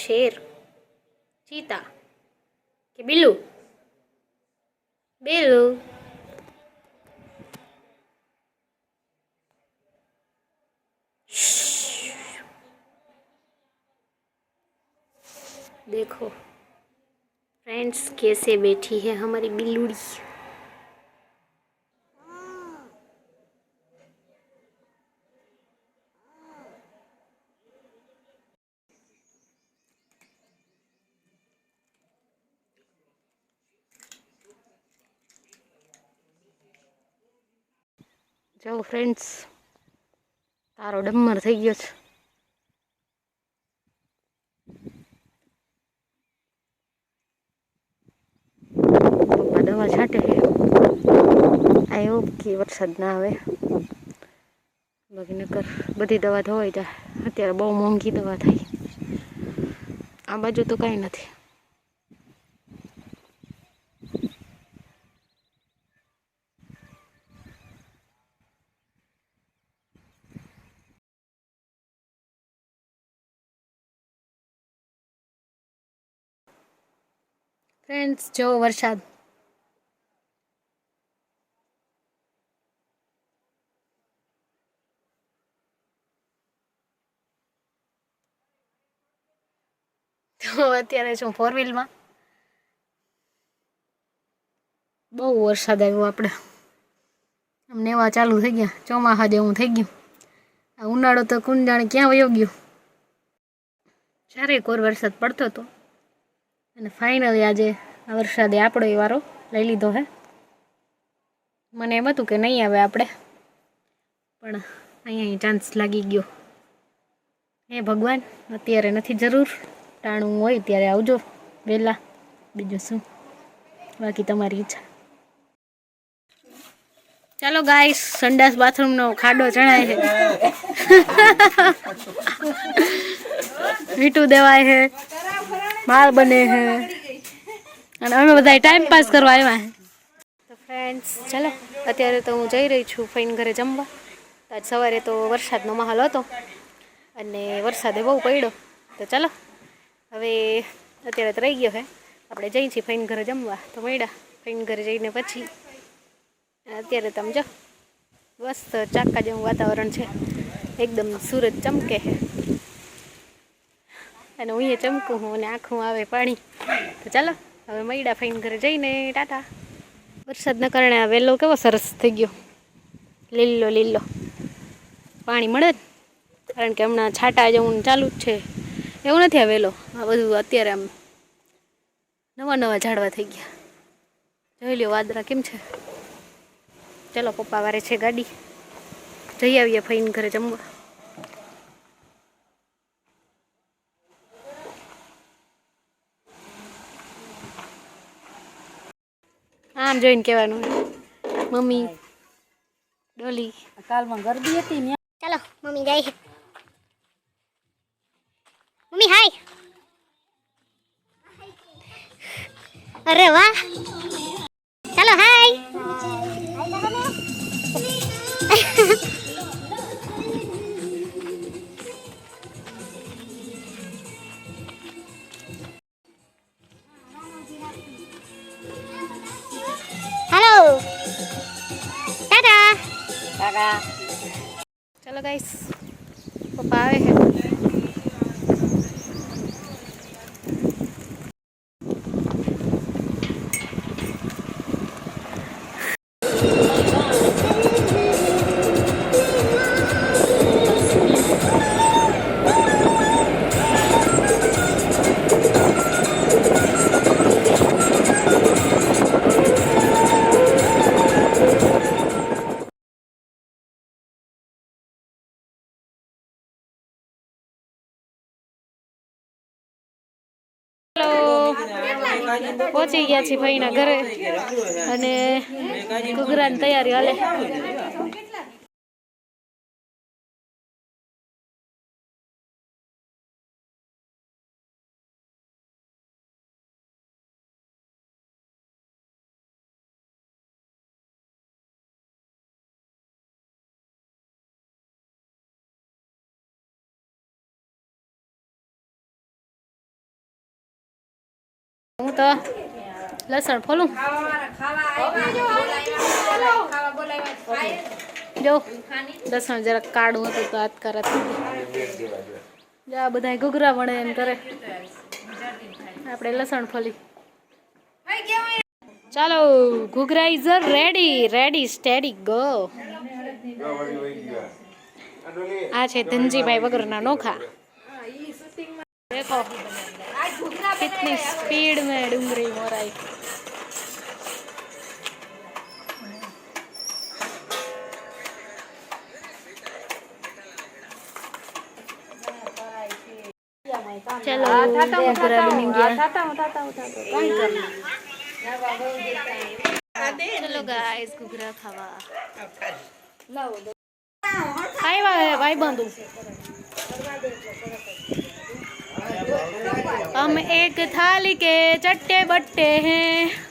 शेर, चीता के बिल्लू? बिल्लू। देखो फ्रेंड्स कैसे बैठी है हमारी बिल्लूड़ी। जो फ्रेंड्स तारो डम्मर थई गयो छे। पप्पा दवा छाटे है। आयो कि वरसाद ना आवे बाकी नकर बधी दवा धोवाई जाए। अत्यारे बहु मोंघी दवा थाय। आ बाजू तो काई नथी। फ्रेंड्स जो वरसाद तो अत्यारे छुं फोर व्हील में बहु वरसाद आव्यो। आपणे अમને એવા ચાલુ થઈ ગયા ચોમાસા જેવું થઈ ગયું। આ ઉનાળો તો કોણ જાણે ક્યાં વયો ગયો। ચારે કોર વરસાદ પડતો હતો અને ફાઇનલી આજે આ વરસાદે આપણો વારો લઈ લીધો હે। મને એમ હતું કે નહીં આવે આપણે પણ અહીંયા ચાન્સ લાગી ગયો। હે ભગવાન અત્યારે નથી જરૂર, ટાણું હોય ત્યારે આવજો વહેલા, બીજું શું, બાકી તમારી ઈચ્છા। चलो गाइस संडास बाथरूम नो खाडो चढ़ाए है। मीठू देवाय है, माल बने है અને અમે બધા ટાઈમ પાસ કરવા આવ્યા હે। તો ફ્રેન્ડ્સ ચલો અત્યારે તો હું જઈ રહી છું ફઈન ઘરે જમવા। આજ સવારે તો વરસાદનો માહોલ હતો અને વરસાદે બહુ પડ્યો। તો ચલો હવે અત્યારે તો રહી ગયો હે, આપણે જઈ છીએ ફઈન ઘરે જમવા। તો મળ્યા ફઈન ઘરે જઈને પછી। અત્યારે તમે જો મસ્ત ચાકા જેવું વાતાવરણ છે, એકદમ સૂરજ ચમકે છે અને હું એ ચમકું હું અને આંખું આવે પાણી। તો ચાલો હવે મળ્યા ફઈન ઘરે જઈને ટાટા। વરસાદના કારણે આ વેલો કેવો સરસ થઈ ગયો, લીલો લીલો પાણી મળે ને, કારણ કે હમણાં છાંટા જેવું ચાલુ જ છે। એવું નથી આ વેલો, આ બધું અત્યારે આમ નવા નવા ઝાડવા થઈ ગયા। જોઈ લ્યો વાદળા કેમ છે। चलो पप्पा वारे छे गाड़ी, जई आवीए फईन घरे जमवा। आम जोईने कहेवानुं मम्मी डोली काल में गरबी हती ने। चलो मम्मी जाए है। मम्मी हाय। अरे वाह, चलो हाय। हेलो टाटा टाटा। चलो गाइस पप्पा आए हैं। पहुंची गया छी भाई ना घरे अने घूघरा की तैयारी हाले। હું તો લસણ ફોલું જો લસણ જરાક કાઢું હતું તો હાથ કરા બધા ઘૂઘરા વણે એમ કરે આપણે લસણ ફોલી ચાલો ઘૂઘરા ઇઝ રેડી સ્ટેડી ગો આ છે ધનજીભાઈ વગરના નોખા देखो कितनी स्पीड में डूंगरी मोराई चलो घूघरा बन गया चलो गाइस घूघरा खावा भाई बंधु हम एक थाली के चट्टे बट्टे हैं